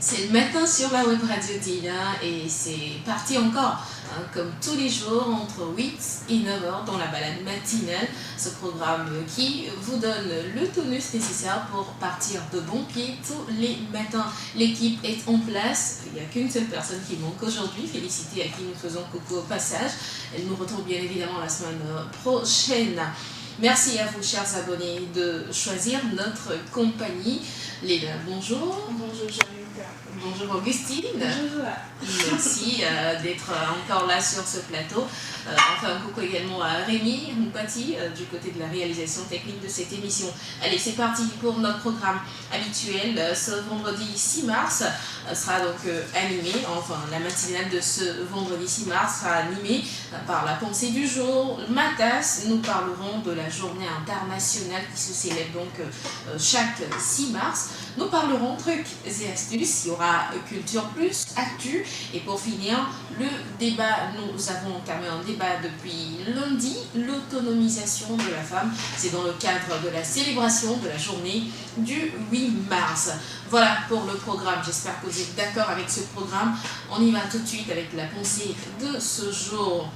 C'est le matin sur la web radio Dina et c'est parti encore, comme tous les jours, entre 8 et 9 heures dans la balade matinale. Ce programme qui vous donne le tonus nécessaire pour partir de bon pied tous les matins. L'équipe est en place, il n'y a qu'une seule personne qui manque aujourd'hui. Félicité à qui nous faisons coucou au passage. Elle nous retrouve bien évidemment la semaine prochaine. Merci à vous, chers abonnés, de choisir notre compagnie. Léna, bonjour. Bonjour, Jean-Luc. Bonjour, Augustine. Bonjour. Merci d'être encore là sur ce plateau. Enfin, un coucou également à Rémi Moupati du côté de la réalisation technique de cette émission. Allez, c'est parti pour notre programme habituel. Ce vendredi 6 mars sera donc animé, enfin la matinale de ce vendredi 6 mars sera animée par la pensée du jour. Matas, nous parlerons de la journée internationale qui se célèbre donc chaque 6 mars. Nous parlerons trucs et astuces, il y aura culture plus, actu, et pour finir, le débat. Nous avons entamé un débat depuis lundi, l'autonomisation de la femme. C'est dans le cadre de la célébration de la journée du 8 mars. Voilà pour le programme, j'espère que vous êtes d'accord avec ce programme. On y va tout de suite avec la pensée de ce jour.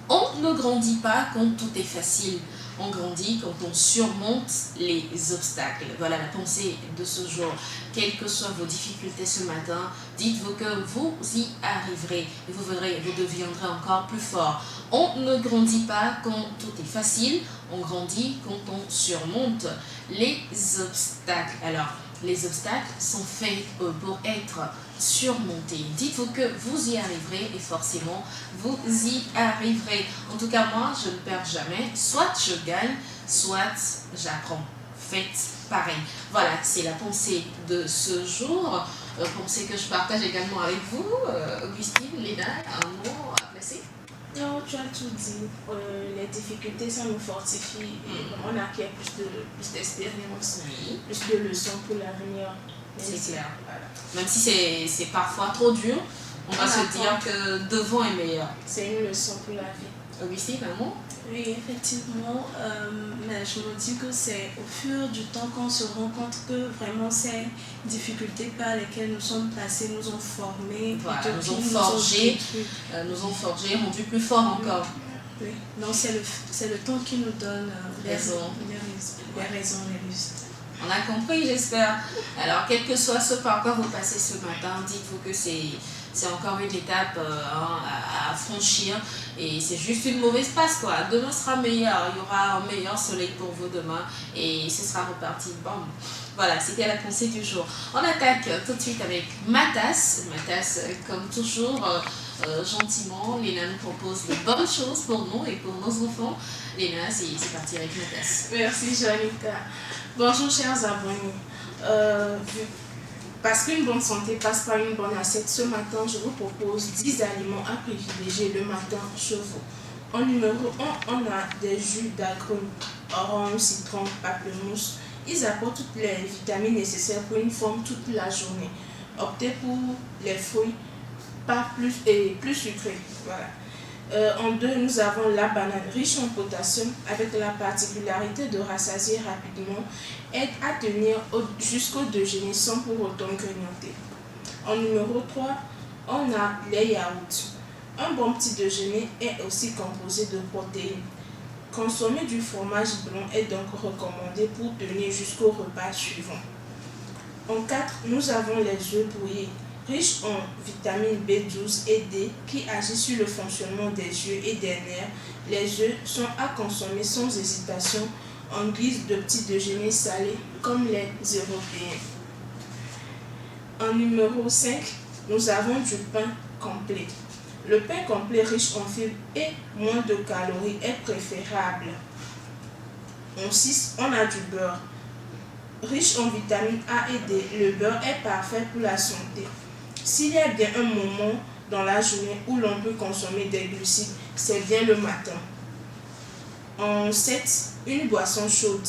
On ne grandit pas quand tout est facile. On grandit quand on surmonte les obstacles. Voilà la pensée de ce jour. Quelles que soient vos difficultés ce matin, dites-vous que vous y arriverez. Et vous verrez, vous deviendrez encore plus fort. On ne grandit pas quand tout est facile. On grandit quand on surmonte les obstacles. Alors, les obstacles sont faits pour être surmontés. Dites-vous que vous y arriverez et forcément vous y arriverez. En tout cas, moi, je ne perds jamais. Soit je gagne, soit j'apprends. Faites pareil. Voilà, c'est la pensée de ce jour. Pensée que je partage également avec vous. Augustine, Léna, un mot à placer? Non, tu as tout dit. Les difficultés, ça nous fortifie et on acquiert plus d'expérience, plus de leçons pour l'avenir. C'est clair. Voilà. Même si c'est parfois trop dur, on va se dire que devant est meilleur. C'est une leçon pour la vie. Augustine, un mot? Oui, effectivement, mais je me dis que c'est au fur du temps qu'on se rend compte que vraiment ces difficultés par lesquelles nous sommes passés nous ont formés, voilà, nous ont forgés, rendus plus forts encore. Oui, donc c'est le temps qui nous donne les raisons, les lustres. On a compris, j'espère. Alors, quel que soit ce par quoi vous passez ce matin, dites-vous que c'est encore une étape à franchir et c'est juste une mauvaise passe, quoi. Demain sera meilleur, il y aura un meilleur soleil pour vous demain et ce sera reparti. Bon, voilà, c'était la pensée du jour. On attaque tout de suite avec Matas. Matas, comme toujours, gentiment, Léna nous propose de bonnes choses pour nous et pour nos enfants. Léna, c'est parti avec Matas. Merci, Joanita. Bonjour, chers abonnés. Parce qu'une bonne santé passe par une bonne assiette, ce matin, je vous propose 10 aliments à privilégier le matin chez vous. En numéro 1, on a des jus d'agrumes, orange, citron, pamplemousse. Ils apportent toutes les vitamines nécessaires pour une forme toute la journée. Optez pour les fruits, pas plus sucrés. Voilà. En 2, nous avons la banane riche en potassium avec la particularité de rassasier rapidement, aide à tenir jusqu'au déjeuner sans pour autant grignoter. En numéro 3, on a les yaourts. Un bon petit déjeuner est aussi composé de protéines. Consommer du fromage blanc est donc recommandé pour tenir jusqu'au repas suivant. En 4, nous avons les œufs brouillés, riches en vitamines B12 et D qui agissent sur le fonctionnement des yeux et des nerfs. Les œufs sont à consommer sans hésitation en guise de petit déjeuner salé comme les Européens. En numéro 5, nous avons du pain complet. Le pain complet riche en fibres et moins de calories est préférable. En 6, on a du beurre. Riche en vitamines A et D, le beurre est parfait pour la santé. S'il y a bien un moment dans la journée où l'on peut consommer des glucides, c'est bien le matin. En 7, une boisson chaude.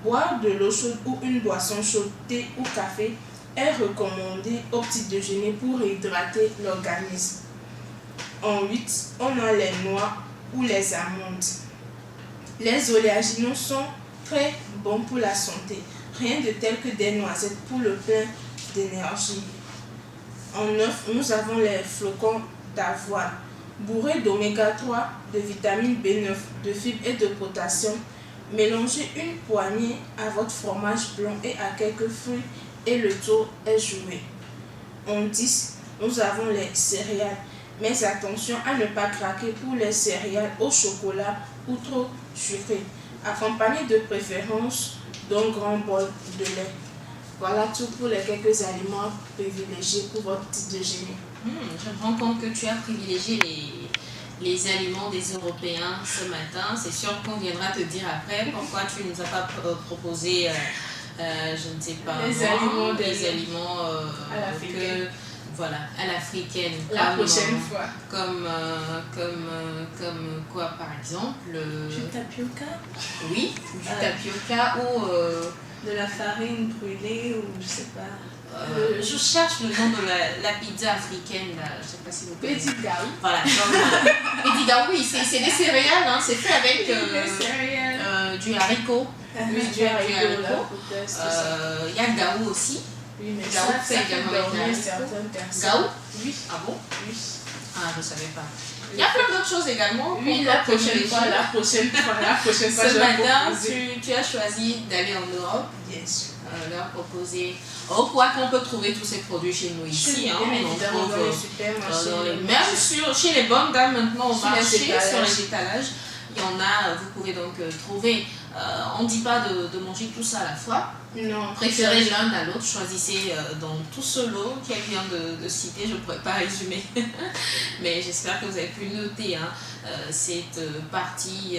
Boire de l'eau chaude ou une boisson chaude, thé ou café, est recommandé au petit déjeuner pour hydrater l'organisme. En 8, on a les noix ou les amandes. Les oléagineux sont très bons pour la santé. Rien de tel que des noisettes pour le plein d'énergie. En 9, nous avons les flocons d'avoine, bourrés d'oméga 3, de vitamine B9, de fibres et de potassium. Mélangez une poignée à votre fromage blanc et à quelques fruits et le tour est joué. En 10, nous avons les céréales. Mais attention à ne pas craquer pour les céréales au chocolat ou trop sucrées, accompagnées de préférence d'un grand bol de lait. Voilà tout pour les quelques aliments privilégiés pour votre petit déjeuner. Je me rends compte que tu as privilégié les aliments des Européens ce matin. C'est sûr qu'on viendra te dire après pourquoi tu ne nous as pas proposé, je ne sais pas, les aliments à l'africaine. Voilà, à l'africaine. La prochaine fois. Comme quoi, par exemple Du tapioca. Oui, du tapioca ou de la farine brûlée ou je sais pas. Je cherche le nom de la pizza africaine, là. Je ne sais pas si vous connaissez. Petit gaou. Voilà, petit gaou, oui, c'est des céréales, hein. C'est fait avec du haricot. Oui, du haricot. Il y a gaou aussi. Oui, mais gaou, ça c'est également avec certaines personnes. Gaou? Oui. Ah bon? Oui. Ah, je ne savais pas. Il y a plein d'autres choses également. Oui, la prochaine fois, Ce matin, tu as choisi d'aller en Europe. Bien sûr. Leur proposer. Oh, quoi qu'on peut trouver tous ces produits chez nous ici. Hein, on en trouve dans les supermarchés. même chez les bonnes dames maintenant au marché, sur les étalages. étalages. Il y en a, vous pouvez donc trouver. On ne dit pas de manger tout ça à la fois. Non. Préférez l'un à l'autre, choisissez dans tout ce lot qu'elle vient de citer, je ne pourrais pas résumer. Mais j'espère que vous avez pu noter cette partie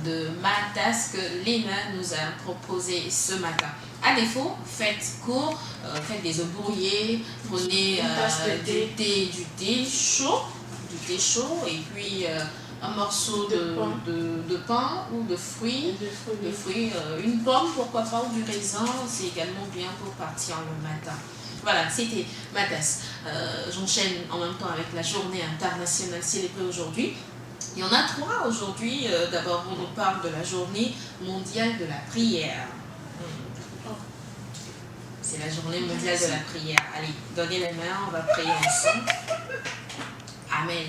de ma tasse que Léna nous a proposé ce matin. À défaut, faites court, faites des œufs brouillés, prenez du thé chaud, et puis un morceau de pain ou de fruits, une pomme pourquoi pas, ou du raisin, c'est également bien pour partir le matin. Voilà, c'était ma tasse. J'enchaîne en même temps avec la journée internationale célébrée aujourd'hui. Il y en a 3 aujourd'hui. D'abord, on nous parle de la journée mondiale de la prière. C'est la journée mondiale de la prière. Allez, donnez les mains, on va prier ensemble. Amen.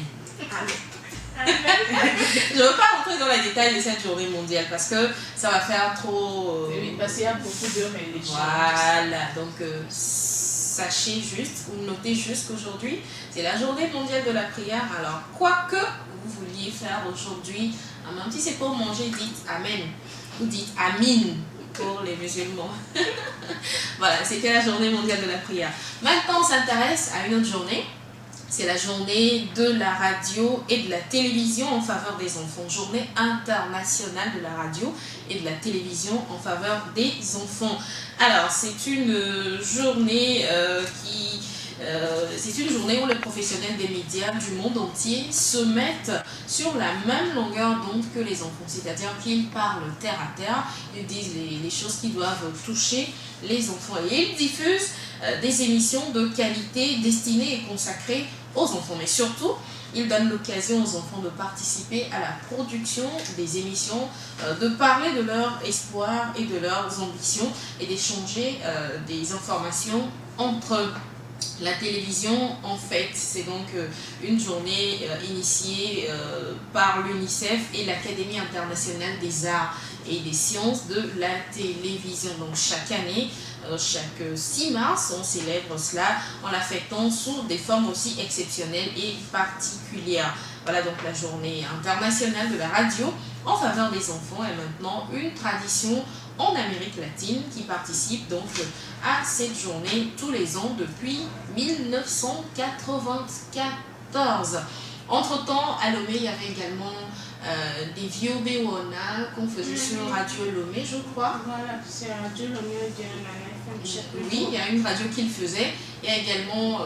Je ne veux pas rentrer dans les détails de cette journée mondiale parce que ça va faire trop... Oui, parce qu'il y a beaucoup de religions. Voilà, donc sachez juste, ou notez juste qu'aujourd'hui, c'est la journée mondiale de la prière. Alors, quoi que vous vouliez faire aujourd'hui, même si c'est pour manger, dites Amen ou dites Amin pour les musulmans. Voilà, c'était la journée mondiale de la prière. Maintenant, on s'intéresse à une autre journée. C'est la journée de la radio et de la télévision en faveur des enfants. Journée internationale de la radio et de la télévision en faveur des enfants. Alors, c'est une journée c'est une journée où les professionnels des médias du monde entier se mettent sur la même longueur d'onde que les enfants. C'est-à-dire qu'ils parlent terre à terre, ils disent les choses qui doivent toucher les enfants. Et ils diffusent des émissions de qualité destinées et consacrées aux enfants. Mais surtout, ils donnent l'occasion aux enfants de participer à la production des émissions, de parler de leurs espoirs et de leurs ambitions et d'échanger des informations entre eux. La télévision, en fait, c'est donc une journée initiée par l'UNICEF et l'Académie internationale des arts et des sciences de la télévision. Donc chaque année, chaque 6 mars, on célèbre cela en l'affectant sous des formes aussi exceptionnelles et particulières. Voilà donc la journée internationale de la radio en faveur des enfants est maintenant une tradition en Amérique latine qui participe donc à cette journée tous les ans depuis 1994. Entre-temps, à Lomé, il y avait également des vieux Béwana qu'on faisait sur Radio Lomé, je crois. Voilà, c'est Radio Lomé de Oui, il y a une radio qu'il faisait. Il y a également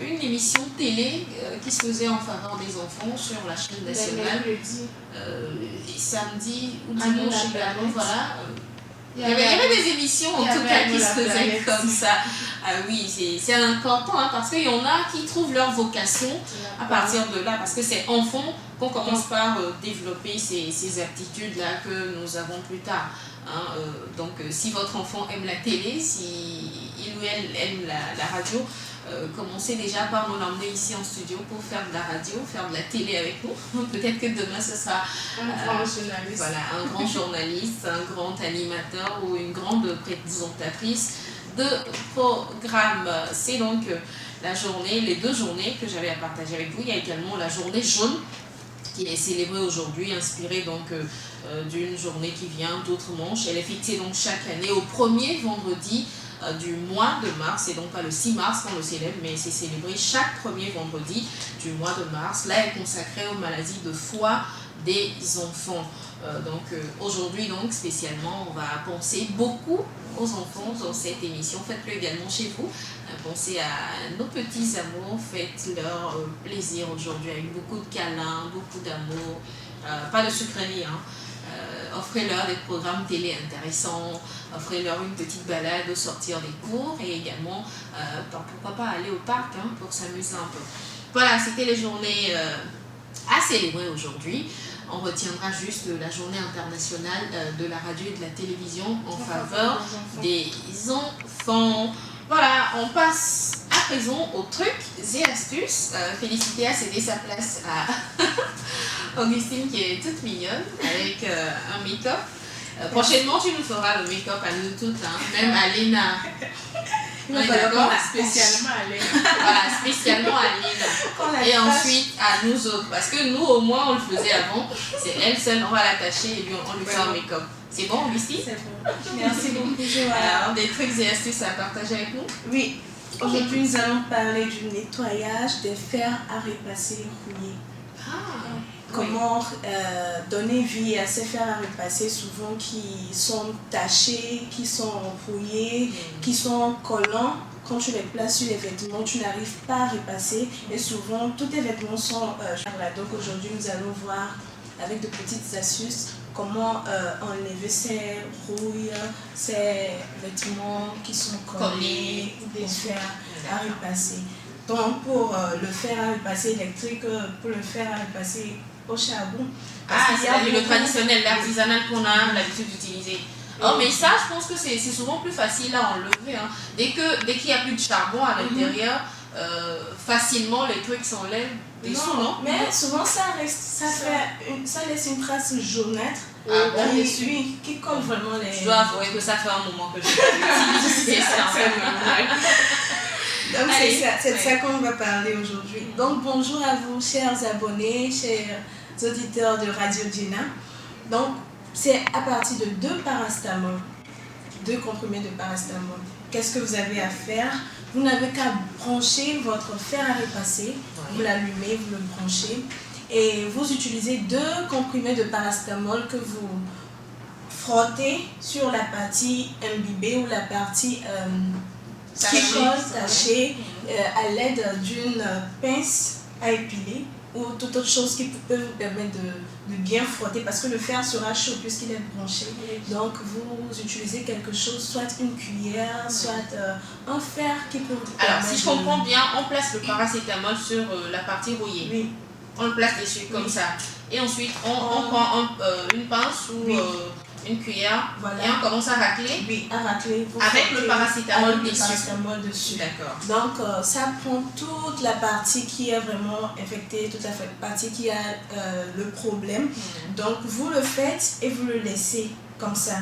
une émission télé qui se faisait en faveur des enfants sur la chaîne nationale. Samedi ou dimanche également, voilà. Il y avait des émissions en tout cas qui se faisaient comme ça. Oui, c'est important hein, parce qu'il y en a qui trouvent leur vocation à partir de là, parce que c'est enfant qu'on commence par développer ces aptitudes-là que nous avons plus tard. Hein. Donc, si votre enfant aime la télé, si il ou elle aime la radio, commencez déjà par nous l'emmener ici en studio pour faire de la radio, faire de la télé avec nous. Peut-être que demain ce sera un grand journaliste. Voilà, un grand journaliste, un grand animateur ou une grande présentatrice de programme. C'est donc la journée, les 2 journées que j'avais à partager avec vous. Il y a également la journée jaune qui est célébrée aujourd'hui, inspirée donc d'une journée qui vient d'Outre-Manche. Elle est fixée donc chaque année au premier vendredi du mois de mars, et donc pas le 6 mars qu'on le célèbre, mais c'est célébré chaque premier vendredi du mois de mars. Là, elle est consacrée aux maladies de foie des enfants. Aujourd'hui, donc spécialement, on va penser beaucoup aux enfants dans cette émission. Faites-le également chez vous. Pensez à nos petits amours, faites-leur plaisir aujourd'hui avec beaucoup de câlins, beaucoup d'amour, pas de sucreries, hein. Offrez-leur des programmes télé intéressants, offrez-leur une petite balade au sortir des cours et également, pourquoi pas aller au parc hein, pour s'amuser un peu. Voilà, c'était les journées à célébrer aujourd'hui. On retiendra juste la journée internationale de la radio et de la télévision en faveur des enfants. Voilà, on passe à présent aux trucs et astuces. Félicité cédé sa place à Augustine qui est toute mignonne avec un make-up. Prochainement, tu nous feras le make-up à nous toutes, hein, même à Léna. Il va falloir spécialement à Léna. Voilà, spécialement à Léna. Et ensuite à nous autres. Parce que nous, au moins, on le faisait avant. C'est elle seule, on va l'attacher et on lui fait un make-up. C'est bon, Augustine? C'est bon. Merci beaucoup, Joël. Alors, des trucs et astuces à partager avec nous? Oui. Aujourd'hui, nous allons parler du nettoyage des fers à repasser rouillés. Comment donner vie à ces fers à repasser souvent qui sont tachés, qui sont rouillés, qui sont collants. Quand tu les places sur les vêtements, tu n'arrives pas à repasser et souvent tous tes vêtements sont là. Donc aujourd'hui, nous allons voir avec de petites astuces comment enlever ces rouilles, ces vêtements qui sont collés, des fers à repasser. Donc pour le fer à repasser électrique, pour le fer à repasser au charbon. C'est le traditionnel, l'artisanal qu'on a l'habitude d'utiliser. Oh, mais ça, je pense que c'est souvent plus facile à enlever. Hein. Dès qu'il n'y a plus de charbon à l'intérieur, facilement les trucs s'enlèvent dessous, non? Mais souvent ça laisse une trace jaunâtre qui colle vraiment les... Je dois avouer que ça fait un moment que je utilise ça. Donc c'est de ça qu'on va parler aujourd'hui. Donc bonjour à vous chers abonnés, chers auditeurs de Radio Dina. Donc c'est à partir de 2 paracétamol, 2 comprimés de paracétamol. Qu'est-ce que vous avez à faire? Vous n'avez qu'à brancher votre fer à repasser, vous l'allumez, vous le branchez et vous utilisez 2 comprimés de paracétamol que vous frottez sur la partie imbibée ou la partie tachée à l'aide d'une pince à épiler ou toute autre chose qui peut vous permettre de bien frotter parce que le fer sera chaud puisqu'il est branché. Donc vous utilisez quelque chose, soit une cuillère, soit un fer qui peut vous permettre. Alors si je comprends bien, on place le paracétamol sur la partie rouillée. Oui. On le place dessus comme ça. Et ensuite on prend une pince ou une cuillère et on commence à racler. Oui, à racler. Avec le paracétamol dessus. D'accord. Donc ça prend toute la partie qui est vraiment infectée, toute la partie qui a le problème. Donc vous le faites et vous le laissez comme ça.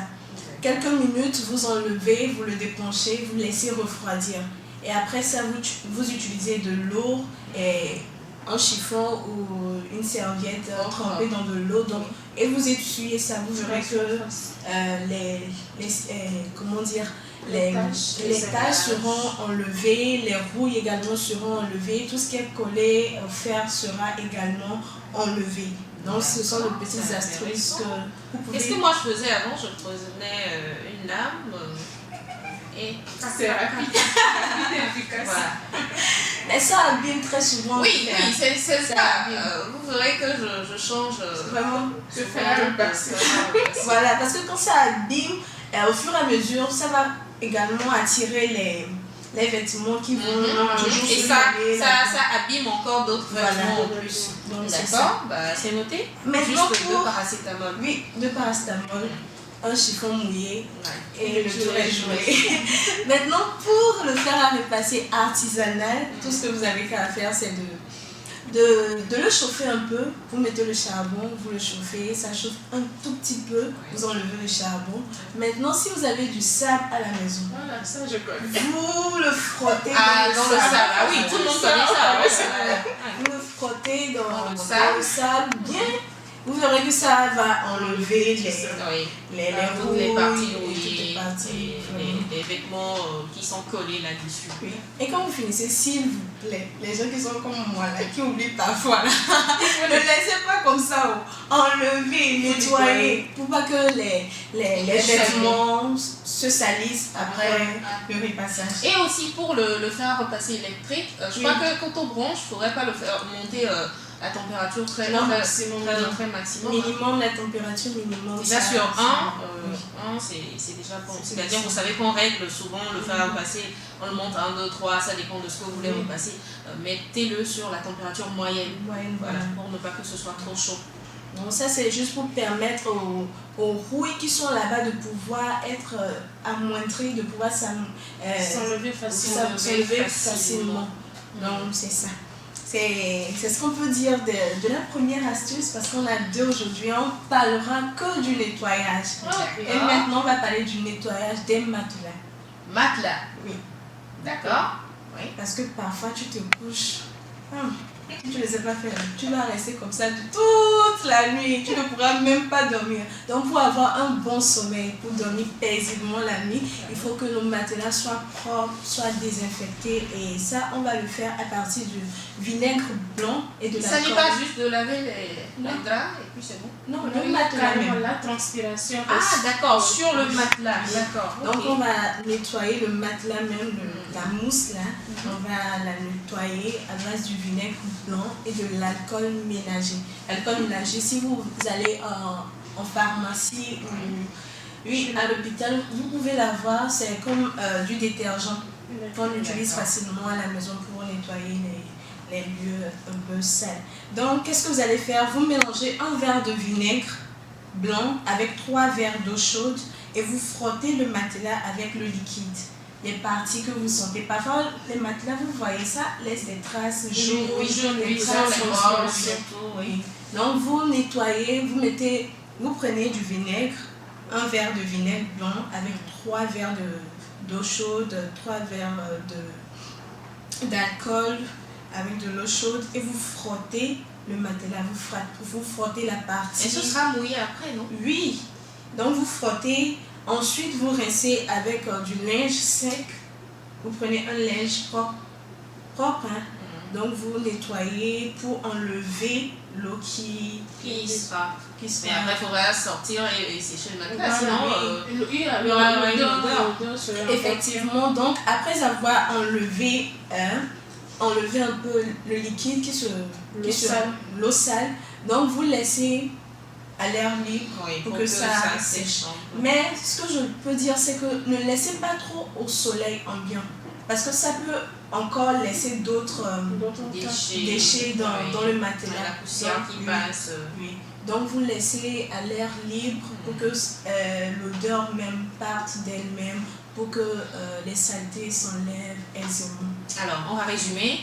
Quelques minutes, vous enlevez, vous le dépenchez, vous le laissez refroidir. Et après ça, vous utilisez de l'eau et un chiffon ou une serviette trempée dans de l'eau et vous essuyez ça, vous verrez que les taches seront enlevées, les rouilles également seront enlevées, tout ce qui est collé au fer sera également enlevé. Donc ce sont de petites astuces que vous pouvez... Qu'est-ce que moi je faisais avant? Je prenais une lame et c'est rapide et efficace. Voilà. Mais ça abîme très souvent. Oui, c'est ça. Vous verrez que je change vraiment de fer à repasser. Voilà, parce que quand ça abîme, au fur et à mesure, ça va également attirer les vêtements qui vont toujours et se ça laver, abîme encore d'autres vêtements en plus. Donc, c'est D'accord, c'est noté. Maintenant, Juste pour... 2 paracétamol. Oui, 2 paracétamol, un chiffon mouillé et le tour est joué. Maintenant, pour le fer à repasser artisanal, tout ce que vous avez qu'à faire, c'est de le chauffer un peu. Vous mettez le charbon, vous le chauffez, ça chauffe un tout petit peu, vous enlevez le charbon. Maintenant, si vous avez du sable à la maison, voilà, ça je connais. vous le frottez dans le sable. Ah oui, tout le monde connaît ça. Vous le frottez dans le sable bien. Vous verrez que ça va enlever les toutes les parties rouillées, les vêtements qui sont collés là-dessus. Oui. Et quand vous finissez, s'il vous plaît, les gens qui sont comme moi, là, qui oublient parfois, là, ne laissez pas comme ça. Enlevez, nettoyez, pour pas que les vêtements se salissent après le repassage. Et aussi pour le fer à repasser électrique, je crois que quand on branche, il ne faudrait pas le faire monter la température très maximum. Minimum, la température minimum. Déjà sur 1, c'est déjà bon. C'est-à-dire, vous savez qu'on règle souvent le fer à repasser, on le monte à 1, 2, 3, ça dépend de ce que vous voulez repasser. Mettez-le sur la température moyenne. Voilà, pour ne pas que ce soit trop chaud. Donc ça, c'est juste pour permettre aux rouilles qui sont là-bas de pouvoir être amoindries, de pouvoir s'enlever facilement. Donc c'est ça. C'est ce qu'on peut dire de la première astuce, parce qu'on a 2 aujourd'hui. On parlera que du nettoyage. Et maintenant, on va parler du nettoyage des matelas. Matelas? Oui. D'accord. Oui. Parce que parfois, tu te couches. Tu ne les as pas fait. Tu vas rester comme ça toute la nuit. Tu ne pourras même pas dormir. Donc, pour avoir un bon sommeil, pour dormir paisiblement la nuit, il faut que nos matelas soient propres, soient désinfectés. Et ça, on va le faire à partir du vinaigre blanc et de la Ça n'est pas juste de laver les draps et puis c'est bon? Non, le matelas même. La transpiration. Ah, d'accord, sur le matelas. D'accord. Donc, on va nettoyer le matelas même, la mousse là. On va la nettoyer à base du vinaigre blanc et de l'alcool ménager. L'alcool ménager, si vous allez en pharmacie ou à l'hôpital, vous pouvez l'avoir, c'est comme du détergent qu'on utilise facilement à la maison pour nettoyer les lieux un peu sales. Donc, qu'est-ce que vous allez faire? Vous mélangez un verre de vinaigre blanc avec 3 verres d'eau chaude et vous frottez le matelas avec le liquide. Les parties que vous sentez. Parfois, les matelas, vous voyez ça, laissent des traces jaunes, des traces oui. Donc, vous nettoyez, vous prenez du vinaigre, un verre de vinaigre blanc avec 3 verres d'eau chaude, 3 verres d'alcool avec de l'eau chaude et vous frottez le matelas, vous frottez la partie. Et ce sera mouillé après, non? Oui. Donc, vous frottez. Ensuite, vous rincez avec du linge sec. Vous prenez un linge propre hein. Donc, vous nettoyez pour enlever l'eau qui sera. Mais après, il faudra sortir et sécher le matelas. Sinon, il y aura une odeur. Effectivement, donc, après avoir enlevé un peu le liquide l'eau sale, donc vous laissez à l'air libre pour que ça sèche. Mais ce que je peux dire, c'est que ne laissez pas trop au soleil ambiant, parce que ça peut encore laisser d'autres déchets dans le matelas. La poussière qui passe. Oui. Donc vous laissez à l'air libre pour que l'odeur même parte d'elle-même, pour que les saletés s'enlèvent aisément. Alors, on va résumer.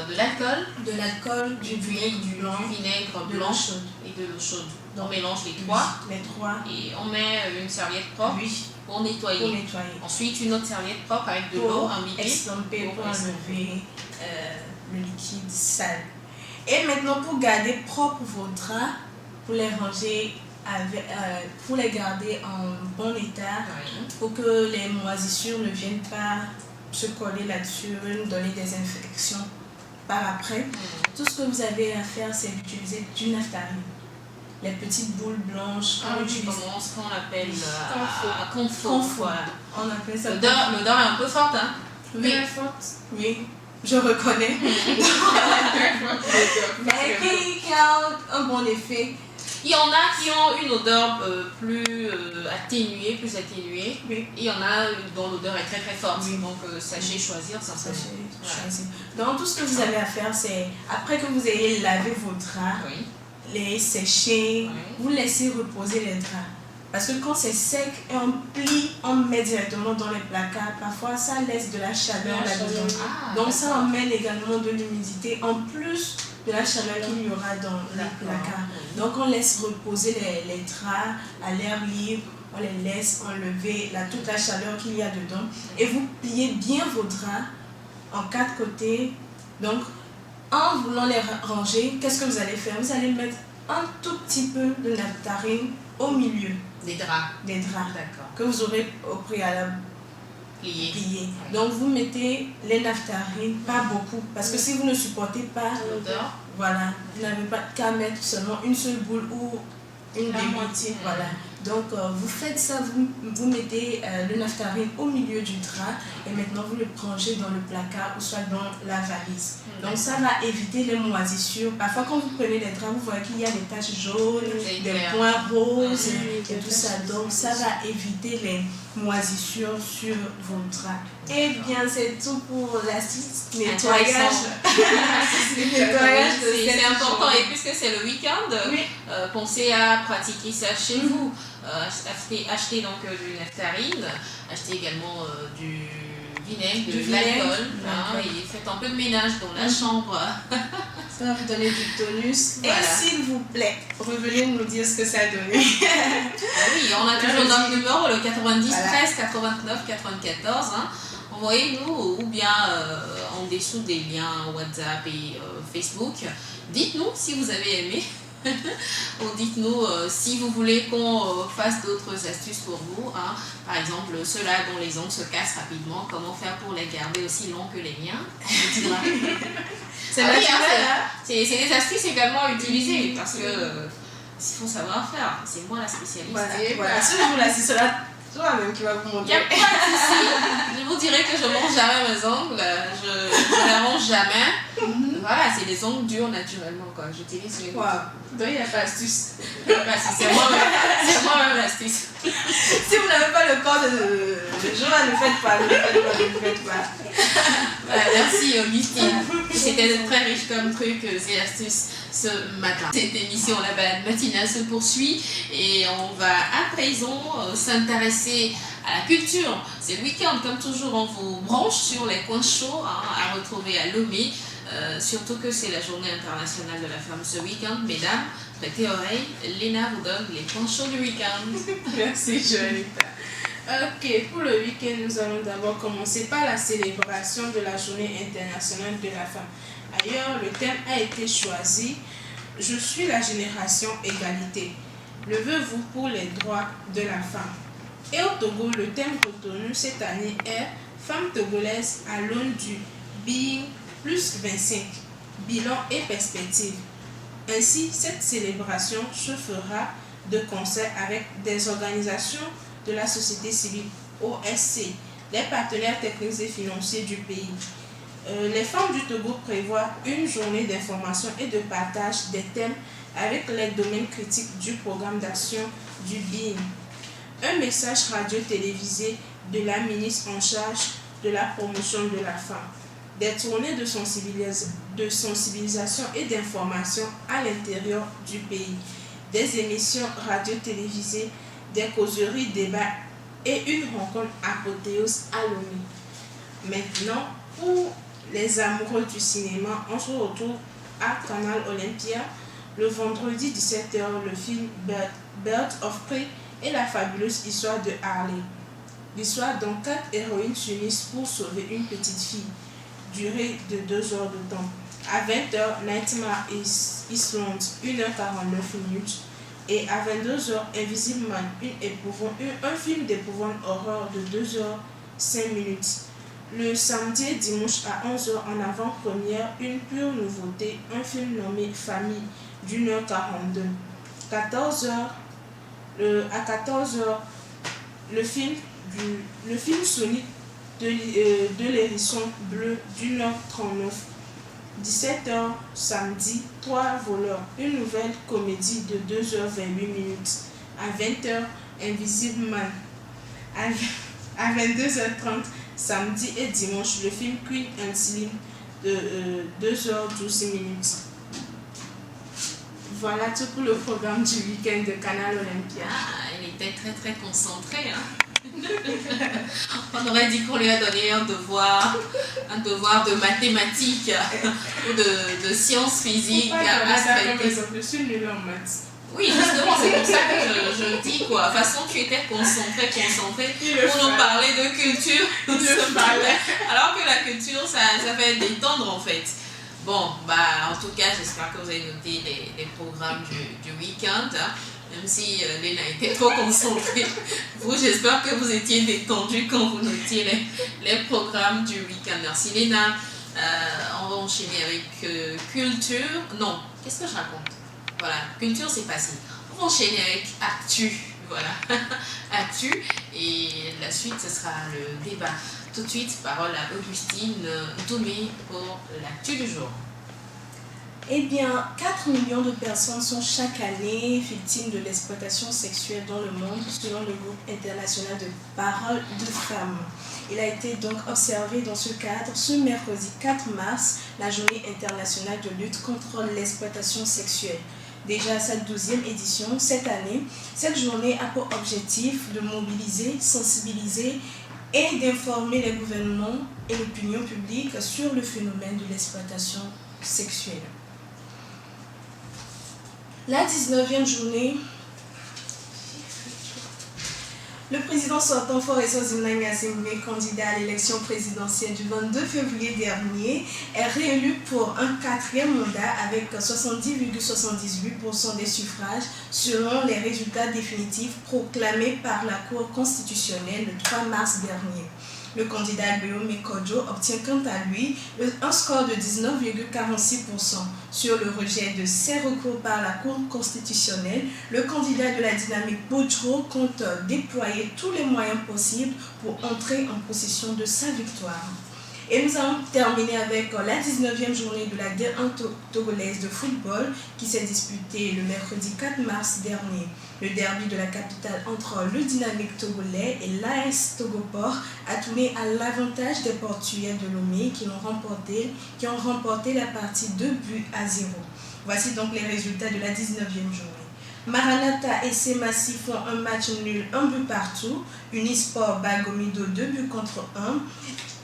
De l'alcool, du vinaigre blanc de l'eau chaude. Et de l'eau chaude. Donc, on mélange les trois. Et on met une serviette propre pour nettoyer. Ensuite, une autre serviette propre avec de l'eau imbibée pour enlever le liquide sale. Et maintenant, pour garder propre vos draps, pour les ranger, pour les garder en bon état, pour que les moisissures ne viennent pas se coller là-dessus, nous donner des infections par après. Tout ce que vous avez à faire, c'est d'utiliser du naphtaline. Les petites boules blanches qu'on utilise. Ce qu'on appelle confort. On appelle ça. L'odeur est un peu forte, hein? Très forte. Oui, je reconnais. Mais qui a un bon effet. Il y en a qui ont une odeur plus atténuée, Oui. et il y en a dont l'odeur est très très forte. Oui. Donc sachez choisir simplement. Choisir. Donc tout ce que vous avez à faire, c'est après que vous ayez lavé vos draps, Oui. les sécher, vous laissez reposer les draps. Parce que quand c'est sec et on plie, on met directement dans les placards. Parfois, ça laisse de la chaleur là-dedans. Donc ça emmène également de l'humidité en plus de la chaleur qu'il y aura dans les placards. Donc on laisse reposer les draps à l'air libre. On les laisse enlever toute la chaleur qu'il y a dedans. Et vous pliez bien vos draps en 4 côtés. Donc en voulant les ranger, qu'est-ce que vous allez faire? Vous allez mettre un tout petit peu de naphtarine au milieu des draps. D'accord. Que vous aurez au préalable plié. Oui. Donc vous mettez les naphtarines, pas beaucoup, parce que si vous ne supportez pas l'odeur, voilà, vous n'avez pas qu'à mettre seulement une seule boule ou une demi-moitié. Voilà. Donc vous faites ça, vous mettez le naphtarine au milieu du drap et maintenant vous le rangez dans le placard ou soit dans la valise. Donc ça va éviter les moisissures. Parfois quand vous prenez les draps, vous voyez qu'il y a des taches jaunes, des points roses et tout ça. Donc ça va éviter les moisissures sur vos draps. Eh bien c'est tout pour l'astuce nettoyage. C'est important et puisque c'est le week-end, pensez à pratiquer ça chez vous. Achetez donc du nectarine, achetez également du vinaigre, de l'alcool, et faites un peu de ménage dans la chambre. Ça va vous donner du tonus. Voilà. Et s'il vous plaît, revenez nous dire ce que ça a donné. Oui, on a toujours notre numéro, le 90 13 89 94. Envoyez-nous ou bien en dessous des liens WhatsApp et Facebook. Dites-nous si vous avez aimé. Ou dites-nous si vous voulez qu'on fasse d'autres astuces pour vous. Par exemple, ceux-là dont les ongles se cassent rapidement, comment faire pour les garder aussi longs que les miens. C'est des astuces également à utiliser parce que il faut savoir faire. C'est moi la spécialiste. Voilà. Ce jour-là, c'est cela toi-même qui va vous montrer. Il n'y a pas de souci. Je vous dirai que je ne mange jamais mes ongles. Je ne les mange jamais. Voilà, c'est des ongles durs naturellement. J'utilise les donc il n'y a pas d'astuce. C'est moi-même l'astuce. Si vous n'avez pas le corps de Joa, ne faites pas. Voilà, merci Augustine. C'était très riche comme trucs et astuces ce matin. Cette émission, la balade matinale se poursuit et on va à présent s'intéresser à la culture. C'est le week-end, comme toujours, on vous branche sur les coins chauds à retrouver à Lomé. Surtout que c'est la journée internationale de la femme ce week-end. Mesdames, prêtez oreille, Léna vous donne les coins chauds du week-end. Merci Joanita. Ok, pour le week-end, nous allons d'abord commencer par la célébration de la journée internationale de la femme. Ailleurs, le thème a été choisi « Je suis la génération égalité. Levez-vous pour les droits de la femme ». Et au Togo, le thème retenu cette année est « Femmes togolaises à l'aune du Being plus 25, bilan et perspective ». Ainsi, cette célébration se fera de concert avec des organisations de la société civile OSC, les partenaires techniques et financiers du pays. Les femmes du Togo prévoient une journée d'information et de partage des thèmes avec les domaines critiques du programme d'action du BIN. Un message radio-télévisé de la ministre en charge de la promotion de la femme. Des tournées de sensibilisation et d'information à l'intérieur du pays. Des émissions radio-télévisées, des causeries, débats et une rencontre apothéose à Lomé. Maintenant, pour les amoureux du cinéma, on se retrouve à Canal Olympia le vendredi 17h, le film Bird of Prey et la fabuleuse histoire de Harley. L'histoire dont 4 héroïnes s'unissent pour sauver une petite fille. Durée de 2 heures de temps. À 20h, Nightmare Island, 1h49. Et à 22h, Invisible Man, un film d'épouvante horreur de 2h05. Le samedi et dimanche à 11h en avant-première, une pure nouveauté, un film nommé Famille d'1h42. À 14h, le film Sonic de l'hérisson bleu d'1h39. 17h, samedi, 3 voleurs. Une nouvelle comédie de 2h28. À 20h, Invisible Man. À 22h30, samedi et dimanche, le film Queen and Slim de 2h12. Voilà tout pour le programme du week-end de Canal Olympia. Ah, il était très très concentré. On aurait dit qu'on lui a donné un devoir de mathématiques ou de sciences physiques. Je suis nulle en maths. Oui, justement, c'est pour ça que je dis quoi. De toute façon, tu étais concentré pour nous parler de culture. Alors que la culture, ça fait détendre en fait. Bon, en tout cas, j'espère que vous avez noté les programmes du week-end. Même si Léna était trop concentrée. Vous, j'espère que vous étiez détendu quand vous notiez les programmes du week-end. Merci Léna. On va enchaîner avec culture. Non, qu'est-ce que je raconte? Voilà, culture c'est passé. On va enchaîner avec actu. Voilà, actu. Et la suite, ce sera le débat. Tout de suite, parole à Augustine Doumé pour l'actu du jour. Eh bien, 4 millions de personnes sont chaque année victimes de l'exploitation sexuelle dans le monde, selon le groupe international de Parole de Femmes. Il a été donc observé dans ce cadre, ce mercredi 4 mars, la journée internationale de lutte contre l'exploitation sexuelle. Déjà sa 12e édition cette année, cette journée a pour objectif de mobiliser, sensibiliser et d'informer les gouvernements et l'opinion publique sur le phénomène de l'exploitation sexuelle. La 19e journée, le président sortant Faure Zimna Gnassingbé, candidat à l'élection présidentielle du 22 février dernier, est réélu pour un 4e mandat avec 70,78% des suffrages selon les résultats définitifs proclamés par la Cour constitutionnelle le 3 mars dernier. Le candidat Guillaume Kodjo obtient quant à lui un score de 19,46%. Sur le rejet de ces recours par la Cour constitutionnelle, le candidat de la dynamique Boudjro compte déployer tous les moyens possibles pour entrer en possession de sa victoire. Et nous allons terminer avec la 19e journée de la D1 togolaise de football qui s'est disputée le mercredi 4 mars dernier. Le derby de la capitale entre le dynamique togolais et l'AS Togoport a tourné à l'avantage des Portugais de Lomé qui ont remporté la partie 2-0. Voici donc les résultats de la 19e journée. Maranatha et Semassi font un match nul, 1 but partout. Unisport Bagomido 2 buts contre 1.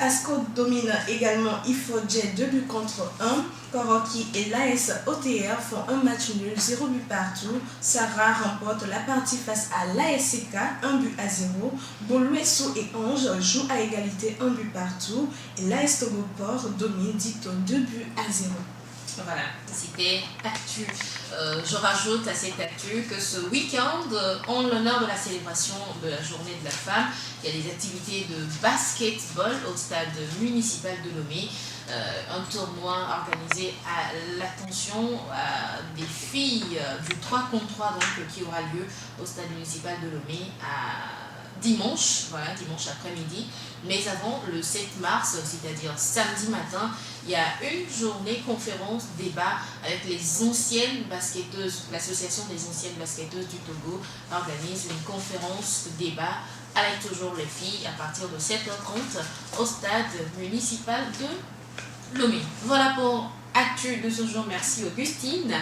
Asco domine également Ifodjet 2 buts contre 1. Koroki et l'AS OTR font un match nul, 0 but partout. Sarah remporte la partie face à l'ASCK, 1 but à 0. Boluesso et Ange jouent à égalité, 1 but partout. Et l'AS Togoport domine Dito 2 buts à 0. Voilà, c'était actu. Je rajoute à cette actu que ce week-end, en l'honneur de la célébration de la journée de la femme, il y a des activités de basketball au stade municipal de Lomé. Un tournoi organisé à l'attention des filles du 3 contre 3 donc, qui aura lieu au stade municipal de Lomé dimanche après-midi. Mais avant le 7 mars, c'est-à-dire samedi matin, il y a une journée conférence débat avec les anciennes basketteuses. L'association des anciennes basketteuses du Togo organise une conférence débat avec toujours les filles à partir de 7h30 au stade municipal de Lomé. Voilà pour actu de ce jour. Merci Augustine.